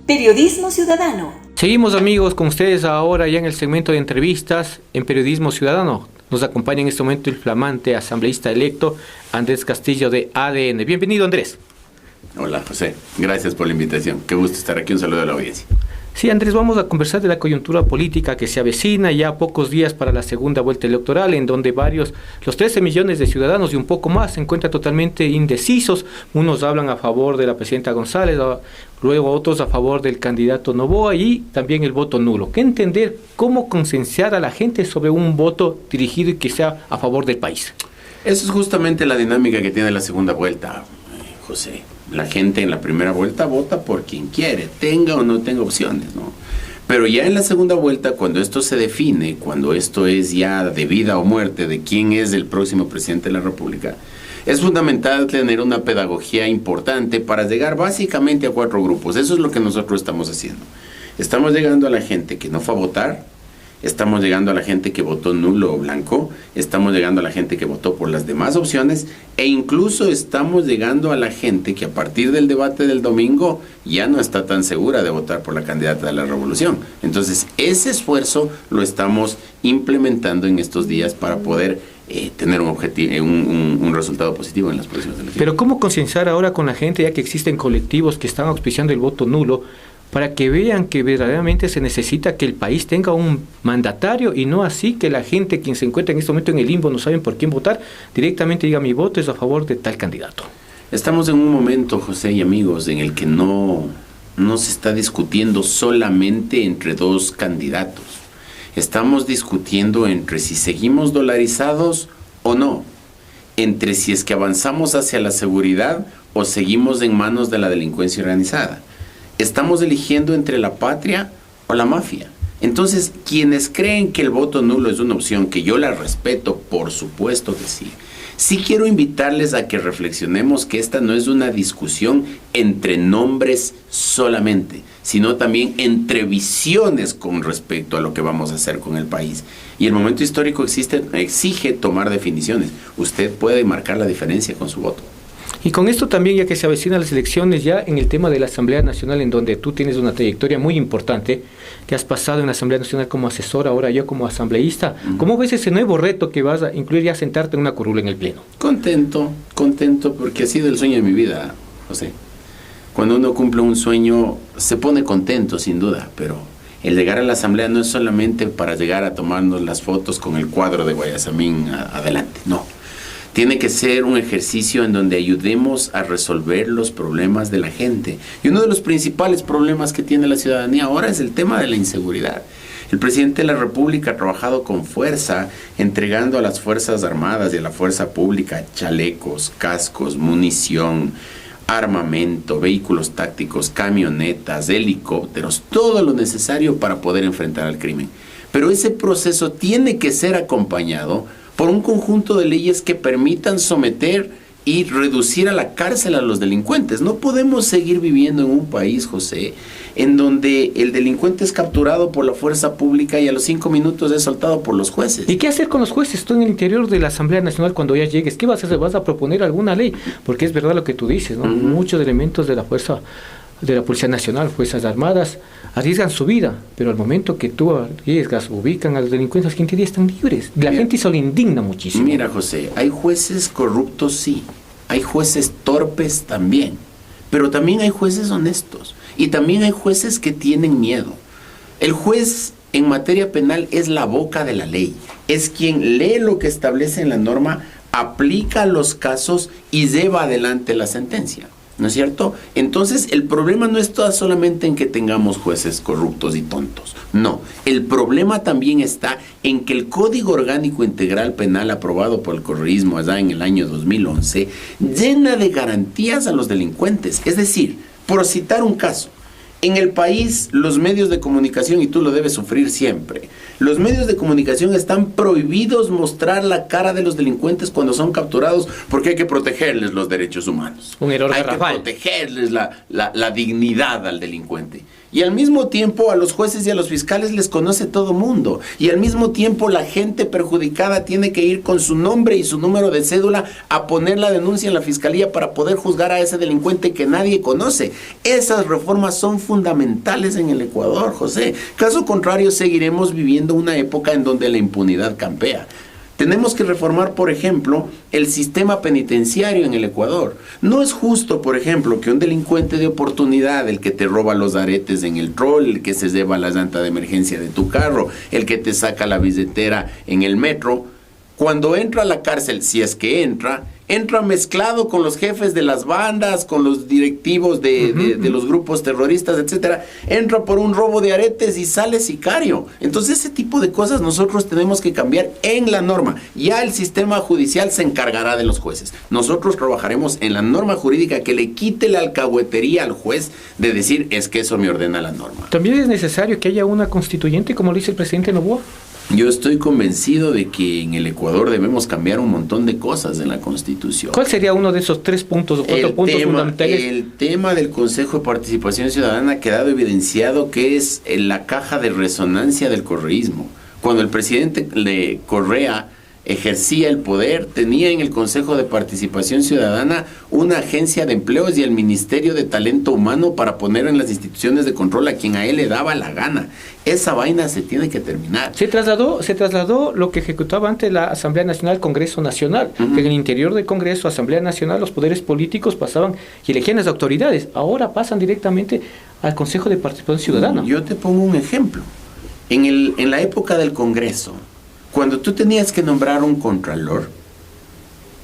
Periodismo Ciudadano. Seguimos, amigos, con ustedes ahora ya en el segmento de entrevistas en Periodismo Ciudadano. Nos acompaña en este momento el flamante asambleísta electo Andrés Castillo de ADN. Bienvenido, Andrés. Hola, José. Gracias por la invitación. Qué gusto estar aquí. Un saludo a la audiencia. Sí, Andrés, vamos a conversar de la coyuntura política que se avecina ya a pocos días para la segunda vuelta electoral, en donde los 13 millones de ciudadanos y un poco más se encuentran totalmente indecisos. Unos hablan a favor de la presidenta González, luego otros a favor del candidato Noboa y también el voto nulo. ¿Qué entender? ¿Cómo concienciar a la gente sobre un voto dirigido y que sea a favor del país? Eso es justamente la dinámica que tiene la segunda vuelta, José. La gente en la primera vuelta vota por quien quiere, tenga o no tenga opciones, ¿no? Pero ya en la segunda vuelta, cuando esto se define, cuando esto es ya de vida o muerte de quién es el próximo presidente de la República, es fundamental tener una pedagogía importante para llegar básicamente a 4 grupos. Eso es lo que nosotros estamos haciendo. Estamos llegando a la gente que no fue a votar, estamos llegando a la gente que votó nulo o blanco, estamos llegando a la gente que votó por las demás opciones e incluso estamos llegando a la gente que a partir del debate del domingo ya no está tan segura de votar por la candidata de la revolución. Entonces ese esfuerzo lo estamos implementando en estos días para poder tener un resultado positivo en las próximas elecciones. Pero ¿cómo concienciar ahora con la gente, ya que existen colectivos que están auspiciando el voto nulo, para que vean que verdaderamente se necesita que el país tenga un mandatario y no así que la gente quien se encuentra en este momento en el limbo no saben por quién votar, directamente diga mi voto es a favor de tal candidato? Estamos en un momento, José y amigos, en el que no se está discutiendo solamente entre 2 candidatos. Estamos discutiendo entre si seguimos dolarizados o no, entre si es que avanzamos hacia la seguridad o seguimos en manos de la delincuencia organizada. Estamos eligiendo entre la patria o la mafia. Entonces, quienes creen que el voto nulo es una opción, que yo la respeto, por supuesto que sí. Sí quiero invitarles a que reflexionemos que esta no es una discusión entre nombres solamente, sino también entre visiones con respecto a lo que vamos a hacer con el país. Y el momento histórico exige tomar definiciones. Usted puede marcar la diferencia con su voto. Y con esto también, ya que se avecinan las elecciones, ya en el tema de la Asamblea Nacional, en donde tú tienes una trayectoria muy importante, que has pasado en la Asamblea Nacional como asesor, ahora yo como asambleísta, ¿cómo ves ese nuevo reto que vas a incluir ya sentarte en una curul en el Pleno? Contento, porque ha sido el sueño de mi vida, José. Cuando uno cumple un sueño, se pone contento, sin duda, pero el llegar a la Asamblea no es solamente para llegar a tomarnos las fotos con el cuadro de Guayasamín adelante, no. Tiene que ser un ejercicio en donde ayudemos a resolver los problemas de la gente. Y uno de los principales problemas que tiene la ciudadanía ahora es el tema de la inseguridad. El presidente de la República ha trabajado con fuerza, entregando a las Fuerzas Armadas y a la Fuerza Pública chalecos, cascos, munición, armamento, vehículos tácticos, camionetas, helicópteros, todo lo necesario para poder enfrentar al crimen. Pero ese proceso tiene que ser acompañado por un conjunto de leyes que permitan someter y reducir a la cárcel a los delincuentes. No podemos seguir viviendo en un país, José, en donde el delincuente es capturado por la fuerza pública y a los 5 minutos es soltado por los jueces. ¿Y qué hacer con los jueces? Tú en el interior de la Asamblea Nacional, cuando ya llegues, ¿qué vas a hacer? ¿Vas a proponer alguna ley? Porque es verdad lo que tú dices, ¿no? Muchos elementos de la fuerza de la Policía Nacional, Fuerzas Armadas, arriesgan su vida, pero al momento que tú arriesgas, ubican a los delincuentes, que en teoría están libres. La gente se lo indigna muchísimo. Mira, José, hay jueces corruptos, sí, hay jueces torpes también, pero también hay jueces honestos, y también hay jueces que tienen miedo. El juez en materia penal es la boca de la ley, es quien lee lo que establece en la norma, aplica los casos y lleva adelante la sentencia. ¿No es cierto? Entonces, el problema no está solamente en que tengamos jueces corruptos y tontos. No, el problema también está en que el Código Orgánico Integral Penal aprobado por el correísmo allá en el año 2011 llena de garantías a los delincuentes. Es decir, por citar un caso, en el país los medios de comunicación, y tú lo debes sufrir siempre, los medios de comunicación están prohibidos mostrar la cara de los delincuentes cuando son capturados porque hay que protegerles los derechos humanos. Un error garrafal. Hay que protegerles la dignidad al delincuente. Y al mismo tiempo a los jueces y a los fiscales les conoce todo mundo. Y al mismo tiempo la gente perjudicada tiene que ir con su nombre y su número de cédula a poner la denuncia en la fiscalía para poder juzgar a ese delincuente que nadie conoce. Esas reformas son fundamentales en el Ecuador, José. Caso contrario, seguiremos viviendo una época en donde la impunidad campea. Tenemos que reformar, por ejemplo, el sistema penitenciario en el Ecuador. No es justo, por ejemplo, que un delincuente de oportunidad, el que te roba los aretes en el troll, el que se lleva la llanta de emergencia de tu carro, el que te saca la billetera en el metro, cuando entra a la cárcel, si es que entra mezclado con los jefes de las bandas, con los directivos de los grupos terroristas, etcétera, entra por un robo de aretes y sale sicario. Entonces ese tipo de cosas nosotros tenemos que cambiar en la norma. Ya el sistema judicial se encargará de los jueces. Nosotros trabajaremos en la norma jurídica que le quite la alcahuetería al juez de decir es que eso me ordena la norma. ¿También es necesario que haya una constituyente, como lo dice el presidente Noboa? Yo estoy convencido de que en el Ecuador debemos cambiar un montón de cosas en la Constitución. ¿Cuál sería uno de esos 3 puntos o 4 puntos fundamentales? El tema del Consejo de Participación Ciudadana ha quedado evidenciado que es la caja de resonancia del correísmo. Cuando el presidente de Correa ejercía el poder, tenía en el Consejo de Participación Ciudadana una agencia de empleos y el Ministerio de Talento Humano para poner en las instituciones de control a quien a él le daba la gana. Esa vaina se tiene que terminar. Se trasladó lo que ejecutaba antes la Asamblea Nacional, Congreso Nacional. En el interior del Congreso, Asamblea Nacional, los poderes políticos pasaban y elegían las autoridades. Ahora pasan directamente al Consejo de Participación Ciudadana. Yo te pongo un ejemplo. En la época del Congreso, cuando tú tenías que nombrar un contralor,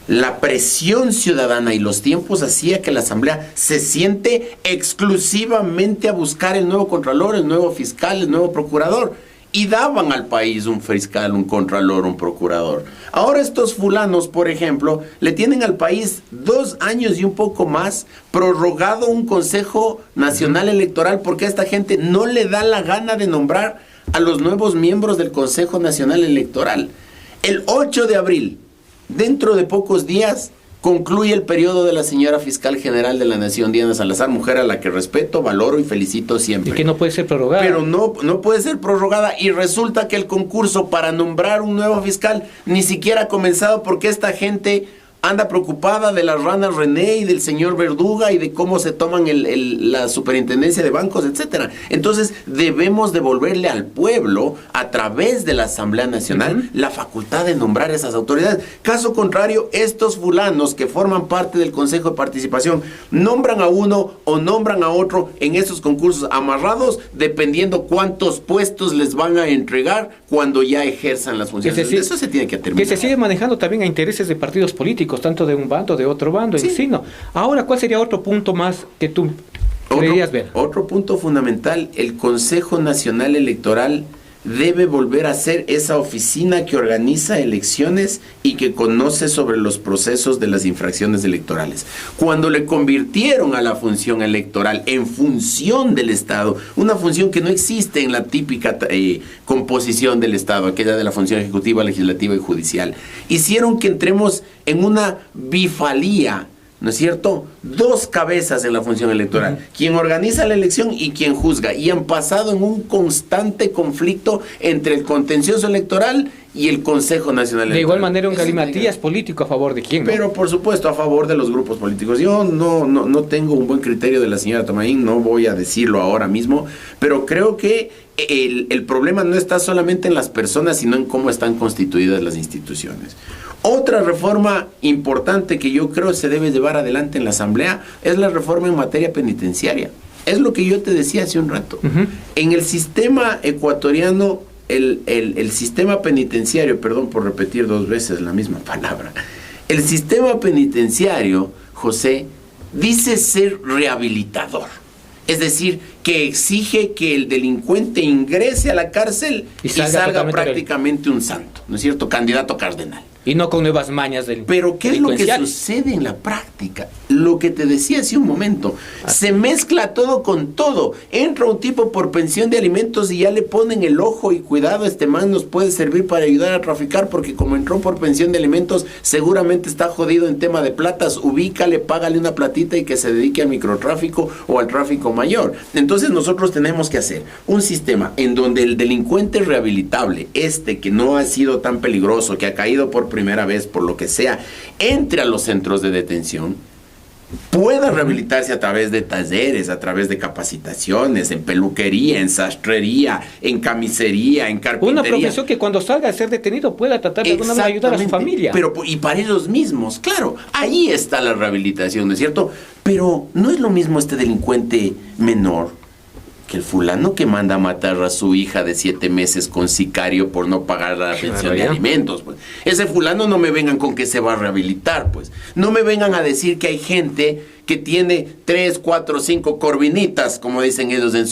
la presión ciudadana y los tiempos hacía que la Asamblea se siente exclusivamente a buscar el nuevo contralor, el nuevo fiscal, el nuevo procurador. Y daban al país un fiscal, un contralor, un procurador. Ahora estos fulanos, por ejemplo, le tienen al país 2 años y un poco más prorrogado un Consejo Nacional Electoral porque a esta gente no le da la gana de nombrar a los nuevos miembros del Consejo Nacional Electoral. El 8 de abril, dentro de pocos días, concluye el periodo de la señora Fiscal General de la Nación, Diana Salazar, mujer a la que respeto, valoro y felicito siempre. Y que no puede ser prorrogada. Pero no puede ser prorrogada y resulta que el concurso para nombrar un nuevo fiscal ni siquiera ha comenzado porque esta gente anda preocupada de la rana René y del señor Verduga y de cómo se toman la superintendencia de bancos, etcétera. Entonces debemos devolverle al pueblo, a través de la Asamblea Nacional, la facultad de nombrar esas autoridades. Caso contrario, estos fulanos que forman parte del Consejo de Participación nombran a uno o nombran a otro en esos concursos amarrados, dependiendo cuántos puestos les van a entregar cuando ya ejerzan las funciones. Eso se tiene que terminar. Que se sigue manejando también a intereses de partidos políticos, tanto de un bando, de otro bando, sí. En sí, no. Ahora, ¿cuál sería otro punto más que tú creerías ver? Otro punto fundamental, el Consejo Nacional Electoral debe volver a ser esa oficina que organiza elecciones y que conoce sobre los procesos de las infracciones electorales. Cuando le convirtieron a la función electoral en función del Estado, una función que no existe en la típica composición del Estado, aquella de la función ejecutiva, legislativa y judicial, hicieron que entremos en una bifalía, ¿no es cierto? 2 cabezas en la función electoral. Quien organiza la elección y quien juzga. Y han pasado en un constante conflicto entre el contencioso electoral y el Consejo Nacional Electoral. De igual manera, un galimatías político a favor de quién, ¿no? Pero, por supuesto, a favor de los grupos políticos. Yo no tengo un buen criterio de la señora Tomaín, no voy a decirlo ahora mismo, pero creo que el problema no está solamente en las personas, sino en cómo están constituidas las instituciones. Otra reforma importante que yo creo se debe llevar adelante en la Asamblea es la reforma en materia penitenciaria. Es lo que yo te decía hace un rato. En el sistema ecuatoriano, el sistema penitenciario, perdón por repetir 2 veces la misma palabra, el sistema penitenciario, José, dice ser rehabilitador. Es decir, que exige que el delincuente ingrese a la cárcel y salga prácticamente un santo, ¿no es cierto? Candidato a cardenal. Y no con nuevas mañas del Pero ¿qué es lo que sucede en la práctica? Lo que te decía hace un momento. Se mezcla todo con todo. Entra un tipo por pensión de alimentos y ya le ponen el ojo y cuidado, este man nos puede servir para ayudar a traficar porque como entró por pensión de alimentos seguramente está jodido en tema de platas. Ubícale, págale una platita y que se dedique al microtráfico o al tráfico mayor. Entonces nosotros tenemos que hacer un sistema en donde el delincuente rehabilitable, que no ha sido tan peligroso, que ha caído por primera vez, por lo que sea, entre a los centros de detención, pueda rehabilitarse a través de talleres, a través de capacitaciones, en peluquería, en sastrería, en camisería, en carpintería. Una profesión que cuando salga a ser detenido pueda tratar de alguna manera ayudar a su familia. Pero, y para ellos mismos, claro, ahí está la rehabilitación, ¿no es cierto? Pero no es lo mismo este delincuente menor que el fulano que manda a matar a su hija de 7 meses con sicario por no pagar la pensión de alimentos, pues. Ese fulano no me vengan con que se va a rehabilitar, pues. No me vengan a decir que hay gente que tiene 3, 4, 5 corvinitas, como dicen ellos en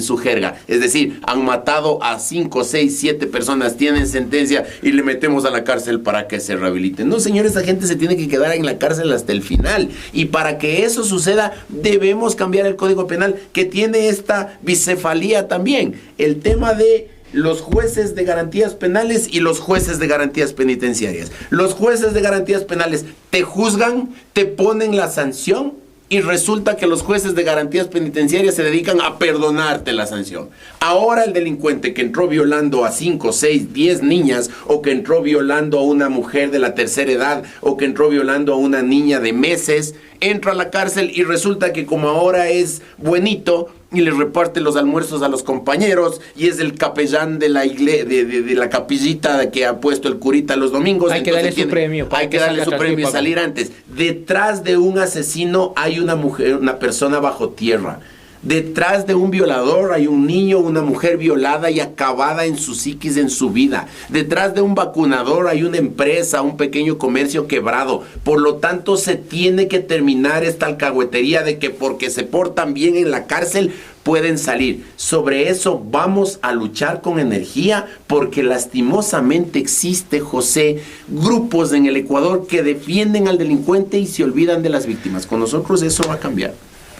su jerga. Es decir, han matado a 5, 6, 7 personas, tienen sentencia y le metemos a la cárcel para que se rehabiliten. No, señor, esa gente se tiene que quedar en la cárcel hasta el final. Y para que eso suceda, debemos cambiar el Código Penal, que tiene esta bicefalía también. El tema de los jueces de garantías penales y los jueces de garantías penitenciarias. Los jueces de garantías penales te juzgan, te ponen la sanción y resulta que los jueces de garantías penitenciarias se dedican a perdonarte la sanción. Ahora el delincuente que entró violando a 5, 6, 10 niñas, o que entró violando a una mujer de la tercera edad, o que entró violando a una niña de meses, entra a la cárcel y resulta que como ahora es buenito y le reparte los almuerzos a los compañeros y es el capellán de la de la capillita que ha puesto el curita los domingos, hay que darle su premio. Hay que darle su premio y salir antes. Detrás de un asesino hay una mujer, una persona bajo tierra. Detrás de un violador hay un niño, una mujer violada y acabada en su psiquis, en su vida. Detrás de un vacunador hay una empresa, un pequeño comercio quebrado. Por lo tanto, se tiene que terminar esta alcahuetería de que porque se portan bien en la cárcel pueden salir. Sobre eso vamos a luchar con energía, porque lastimosamente existe, José, grupos en el Ecuador que defienden al delincuente y se olvidan de las víctimas. Con nosotros eso va a cambiar.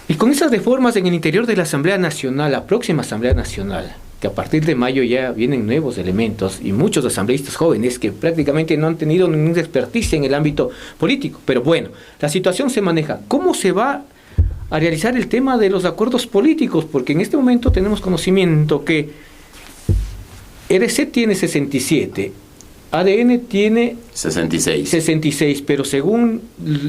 Y con esas reformas en el interior de la Asamblea Nacional, la próxima Asamblea Nacional, que a partir de mayo ya vienen nuevos elementos y muchos asambleístas jóvenes que prácticamente no han tenido ninguna experticia en el ámbito político. Pero bueno, la situación se maneja. ¿Cómo se va a realizar el tema de los acuerdos políticos? Porque en este momento tenemos conocimiento que RC tiene 67, ADN tiene 66, pero según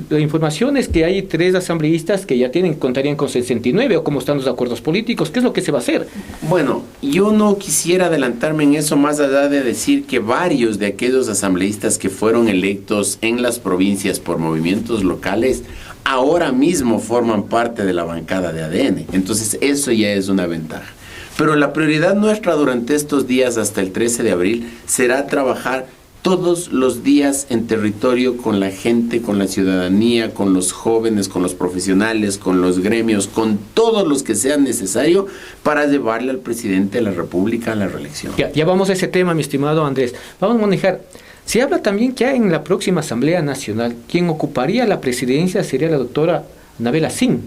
la información es que hay 3 asambleístas que ya contarían con 69, o cómo están los acuerdos políticos, ¿qué es lo que se va a hacer? Bueno, yo no quisiera adelantarme en eso, más allá de decir que varios de aquellos asambleístas que fueron electos en las provincias por movimientos locales ahora mismo forman parte de la bancada de ADN, entonces eso ya es una ventaja. Pero la prioridad nuestra durante estos días hasta el 13 de abril será trabajar todos los días en territorio con la gente, con la ciudadanía, con los jóvenes, con los profesionales, con los gremios, con todos los que sean necesario para llevarle al presidente de la República a la reelección. Ya vamos a ese tema, mi estimado Andrés. Vamos a manejar. Se habla también que en la próxima Asamblea Nacional, quien ocuparía la presidencia sería la doctora Anabel Asín.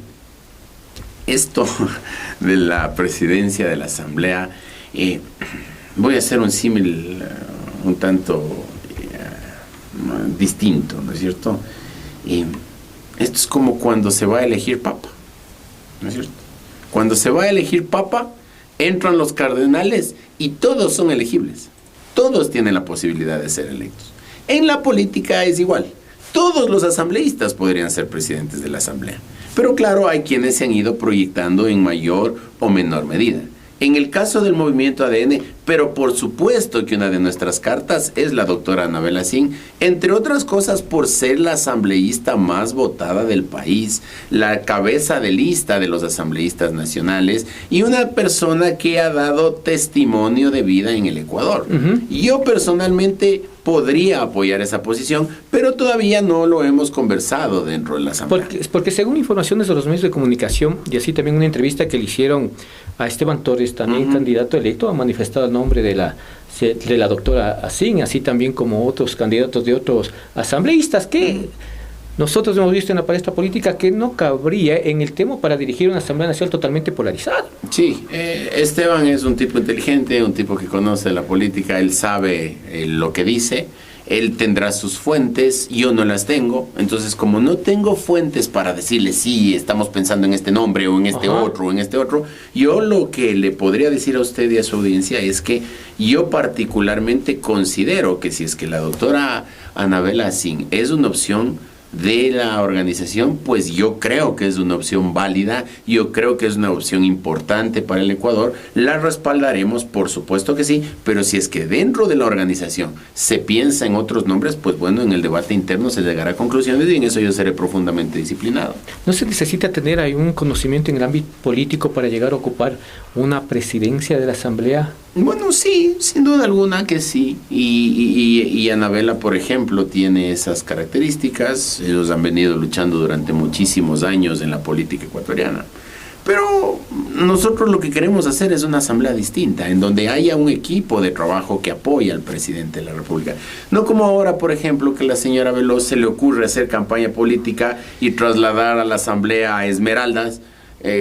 Esto de la presidencia de la Asamblea, voy a hacer un símil un tanto distinto, ¿no es cierto? Esto es como cuando se va a elegir papa, ¿no es cierto? Cuando se va a elegir papa, entran los cardenales y todos son elegibles. Todos tienen la posibilidad de ser electos. En la política es igual. Todos los asambleístas podrían ser presidentes de la Asamblea. Pero claro, hay quienes se han ido proyectando en mayor o menor medida. En el caso del movimiento ADN, pero por supuesto que una de nuestras cartas es la doctora Anabel Asín, entre otras cosas por ser la asambleísta más votada del país, la cabeza de lista de los asambleístas nacionales y una persona que ha dado testimonio de vida en el Ecuador. Yo personalmente podría apoyar esa posición, pero todavía no lo hemos conversado dentro de la Asamblea. Porque según informaciones de los medios de comunicación, y así también una entrevista que le hicieron a Esteban Torres, también candidato electo, ha manifestado el nombre de la doctora Asín, así también como otros candidatos de otros asambleístas que nosotros hemos visto en la palestra política que no cabría en el tema para dirigir una Asamblea Nacional totalmente polarizada. Sí, Esteban es un tipo inteligente, un tipo que conoce la política, él sabe lo que dice, él tendrá sus fuentes, yo no las tengo, entonces como no tengo fuentes para decirle sí, estamos pensando en este nombre o en este otro o en este otro, yo lo que le podría decir a usted y a su audiencia es que yo particularmente considero que si es que la doctora Anabel Asín es una opción, de la organización, pues yo creo que es una opción válida, yo creo que es una opción importante para el Ecuador, la respaldaremos, por supuesto que sí, pero si es que dentro de la organización se piensa en otros nombres, pues bueno, en el debate interno se llegará a conclusiones y en eso yo seré profundamente disciplinado. ¿No se necesita tener ahí un conocimiento en el ámbito político para llegar a ocupar una presidencia de la Asamblea? Bueno, sí, sin duda alguna que sí. Y Anabela, por ejemplo, tiene esas características. Ellos han venido luchando durante muchísimos años en la política ecuatoriana. Pero nosotros lo que queremos hacer es una asamblea distinta, en donde haya un equipo de trabajo que apoye al presidente de la República. No como ahora, por ejemplo, que la señora Veloz se le ocurre hacer campaña política y trasladar a la asamblea a Esmeraldas,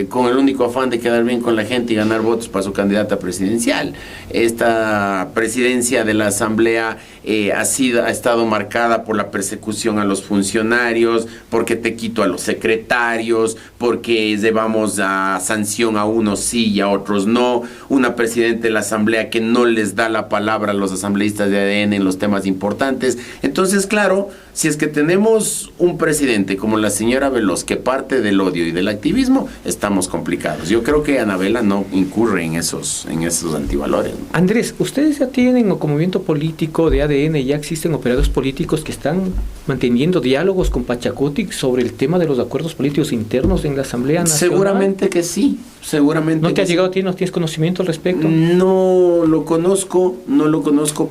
con el único afán de quedar bien con la gente y ganar votos para su candidata presidencial. Esta presidencia de la Asamblea ha estado marcada por la persecución a los funcionarios, porque te quito a los secretarios, porque llevamos a sanción a unos sí y a otros no. Una presidenta de la Asamblea que no les da la palabra a los asambleístas de ADN en los temas importantes. Entonces, claro, si es que tenemos un presidente como la señora Veloz que parte del odio y del activismo, estamos complicados. Yo creo que Anabela no incurre en esos antivalores. Andrés, ustedes ya tienen como movimiento político de ADN, ya existen operadores políticos que están manteniendo diálogos con Pachacutic sobre el tema de los acuerdos políticos internos en la Asamblea Nacional. Seguramente que sí, seguramente. ¿No te ha llegado a ti, no tienes conocimiento al respecto? No lo conozco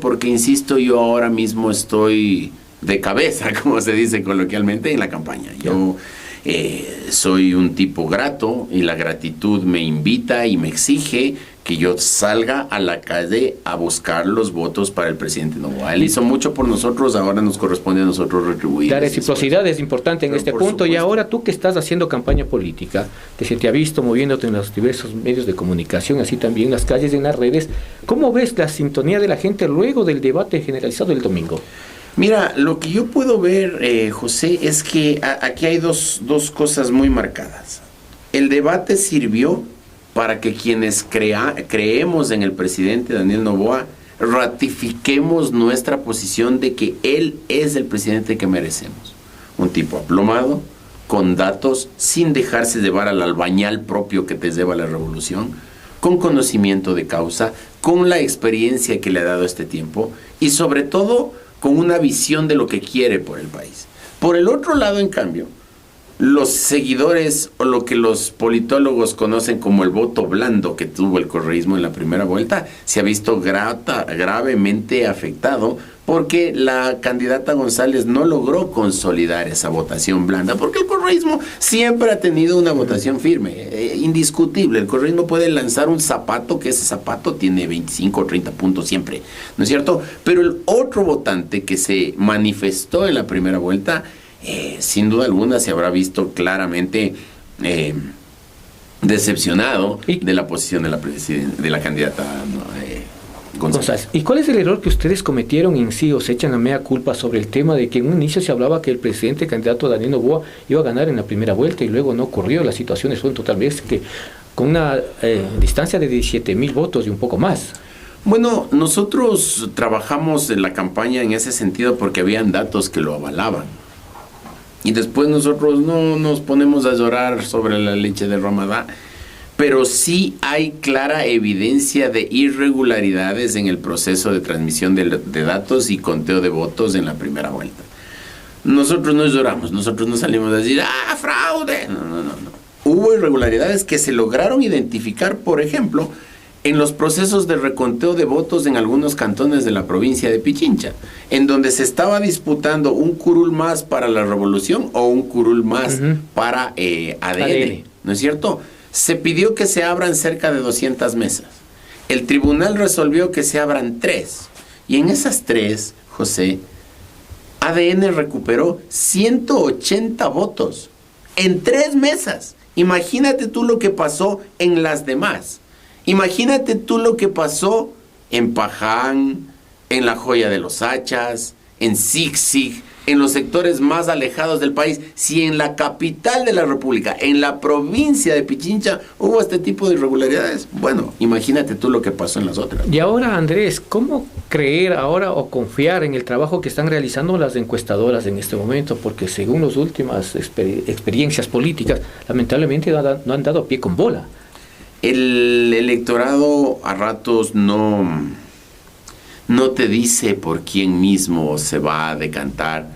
porque, insisto, yo ahora mismo estoy de cabeza, como se dice coloquialmente, en la campaña. Yo soy un tipo grato y la gratitud me invita y me exige que yo salga a la calle a buscar los votos para el presidente Noboa. Él hizo mucho por nosotros, ahora nos corresponde a nosotros retribuir. La reciprocidad es importante en este punto. Supuesto. Y ahora tú que estás haciendo campaña política, que se te ha visto moviéndote en los diversos medios de comunicación, así también en las calles y en las redes, ¿cómo ves la sintonía de la gente luego del debate generalizado el domingo? Mira, lo que yo puedo ver, José, es que aquí hay dos cosas muy marcadas. El debate sirvió para que quienes creemos en el presidente Daniel Noboa ratifiquemos nuestra posición de que él es el presidente que merecemos. Un tipo aplomado, con datos, sin dejarse llevar al albañal propio que te lleva la revolución, con conocimiento de causa, con la experiencia que le ha dado este tiempo y sobre todo con una visión de lo que quiere por el país. Por el otro lado, en cambio, los seguidores o lo que los politólogos conocen como el voto blando que tuvo el correísmo en la primera vuelta se ha visto gravemente afectado porque la candidata González no logró consolidar esa votación blanda, porque el correísmo siempre ha tenido una votación firme, indiscutible. El correísmo puede lanzar un zapato, que ese zapato tiene 25 o 30 puntos siempre, ¿no es cierto? Pero el otro votante que se manifestó en la primera vuelta, sin duda alguna se habrá visto claramente decepcionado de la posición de la candidata González. ¿Y cuál es el error que ustedes cometieron en sí o se echan la mea culpa sobre el tema de que en un inicio se hablaba que el presidente candidato Daniel Noboa iba a ganar en la primera vuelta y luego no ocurrió? Las situaciones fueron totalmente que con una distancia de 17,000 votos y un poco más. Bueno, nosotros trabajamos en la campaña en ese sentido porque habían datos que lo avalaban. Y después nosotros no nos ponemos a llorar sobre la leche derramada, pero sí hay clara evidencia de irregularidades en el proceso de transmisión de datos y conteo de votos en la primera vuelta. Nosotros no lloramos, nosotros no salimos a decir, ¡ah, fraude! No. Hubo irregularidades que se lograron identificar, por ejemplo, en los procesos de reconteo de votos en algunos cantones de la provincia de Pichincha, en donde se estaba disputando un curul más para la revolución o un curul más para ADN, ¿no es cierto? Se pidió que se abran cerca de 200 mesas. El tribunal resolvió que se abran 3. Y en esas 3, José, ADN recuperó 180 votos en 3 mesas. Imagínate tú lo que pasó en las demás. Imagínate tú lo que pasó en Paján, en La Joya de los Hachas, en Zig-Zig, en los sectores más alejados del país. Si en la capital de la República, en la provincia de Pichincha, hubo este tipo de irregularidades, bueno, imagínate tú lo que pasó en las otras. Y ahora, Andrés, ¿cómo creer ahora o confiar en el trabajo que están realizando las encuestadoras en este momento? Porque según las últimas experiencias políticas, lamentablemente no han dado pie con bola. El electorado a ratos no te dice por quién mismo se va a decantar,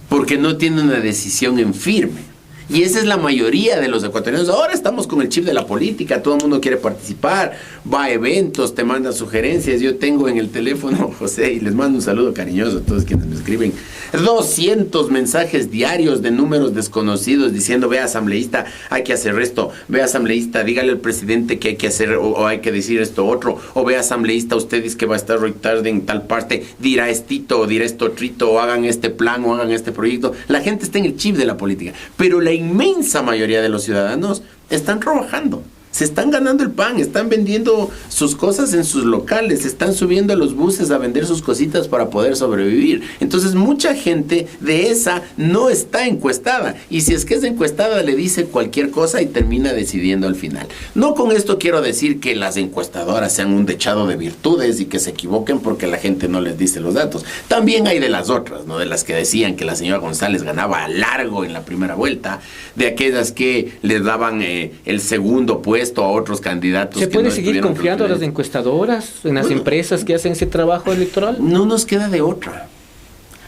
porque no tiene una decisión en firme. Y esa es la mayoría de los ecuatorianos. Ahora estamos con el chip de la política, todo el mundo quiere participar, va a eventos, te manda sugerencias. Yo tengo en el teléfono, José, y les mando un saludo cariñoso a todos quienes me escriben, 200 mensajes diarios de números desconocidos diciendo: ve asambleísta, hay que hacer esto, ve asambleísta, dígale al presidente que hay que hacer o hay que decir esto otro, o ve asambleísta, usted dice que va a estar hoy tarde en tal parte, dirá estito o dirá esto trito, o hagan este plan o hagan este proyecto. La gente está en el chip de la política, pero la inmensa mayoría de los ciudadanos están trabajando, se están ganando el pan, están vendiendo sus cosas en sus locales, están subiendo a los buses a vender sus cositas para poder sobrevivir. Entonces mucha gente de esa no está encuestada, y si es que es encuestada le dice cualquier cosa y termina decidiendo al final. No con esto quiero decir que las encuestadoras sean un dechado de virtudes y que se equivoquen porque la gente no les dice los datos. También hay de las otras, ¿no? De las que decían que la señora González ganaba largo en la primera vuelta, de aquellas que les daban el segundo puesto a otros candidatos. ¿Se puede seguir confiando en las encuestadoras, en las empresas que hacen ese trabajo electoral? No nos queda de otra.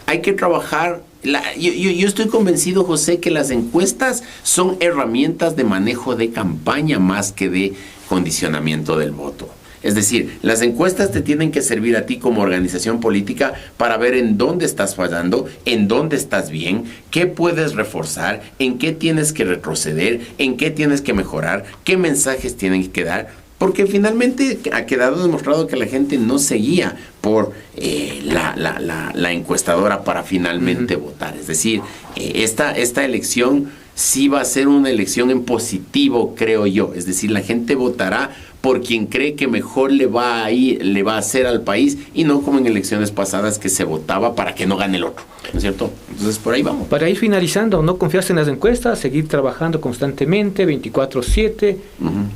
Hay que trabajar. Yo estoy convencido, José, que las encuestas son herramientas de manejo de campaña más que de condicionamiento del voto. Es decir, las encuestas te tienen que servir a ti como organización política para ver en dónde estás fallando, en dónde estás bien, qué puedes reforzar, en qué tienes que retroceder, en qué tienes que mejorar, qué mensajes tienen que dar, porque finalmente ha quedado demostrado que la gente no se guía por la encuestadora para finalmente votar. Es decir, esta elección sí va a ser una elección en positivo, creo yo. Es decir, la gente votará por quien cree que mejor le va a hacer al país, y no como en elecciones pasadas que se votaba para que no gane el otro, ¿no es cierto? Entonces por ahí vamos. Para ir finalizando, no confiarse en las encuestas, seguir trabajando constantemente, 24/7,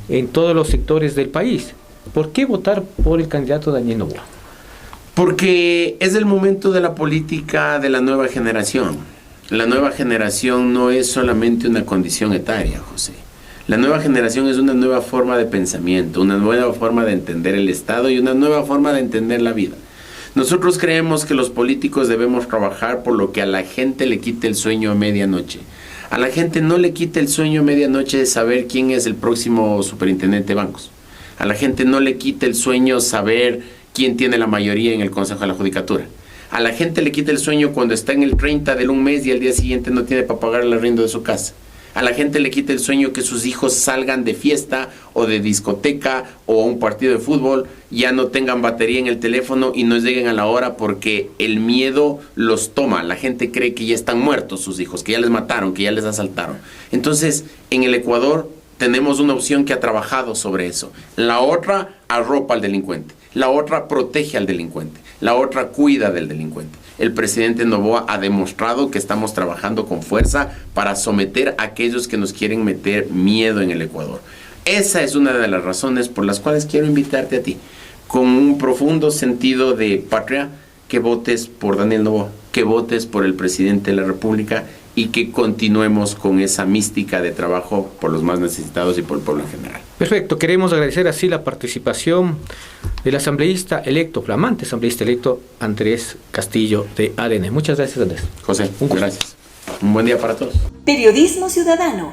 en todos los sectores del país. ¿Por qué votar por el candidato Daniel Noboa? Porque es el momento de la política de la nueva generación. La nueva generación no es solamente una condición etaria, José. La nueva generación es una nueva forma de pensamiento, una nueva forma de entender el Estado y una nueva forma de entender la vida. Nosotros creemos que los políticos debemos trabajar por lo que a la gente le quite el sueño a medianoche. A la gente no le quite el sueño a medianoche de saber quién es el próximo superintendente de bancos. A la gente no le quite el sueño saber quién tiene la mayoría en el Consejo de la Judicatura. A la gente le quita el sueño cuando está en el 30 del un mes y al día siguiente no tiene para pagar el arriendo de su casa. A la gente le quita el sueño que sus hijos salgan de fiesta o de discoteca o a un partido de fútbol, ya no tengan batería en el teléfono y no lleguen a la hora porque el miedo los toma. La gente cree que ya están muertos sus hijos, que ya les mataron, que ya les asaltaron. Entonces, en el Ecuador tenemos una opción que ha trabajado sobre eso. La otra arropa al delincuente. La otra protege al delincuente. La otra cuida del delincuente. El presidente Noboa ha demostrado que estamos trabajando con fuerza para someter a aquellos que nos quieren meter miedo en el Ecuador. Esa es una de las razones por las cuales quiero invitarte a ti, con un profundo sentido de patria, que votes por Daniel Noboa, que votes por el presidente de la República y que continuemos con esa mística de trabajo por los más necesitados y por el pueblo en general. Perfecto, queremos agradecer así la participación del asambleísta electo, flamante asambleísta electo, Andrés Castillo de ADN. Muchas gracias, Andrés. José, gracias. Un buen día para todos. Periodismo ciudadano.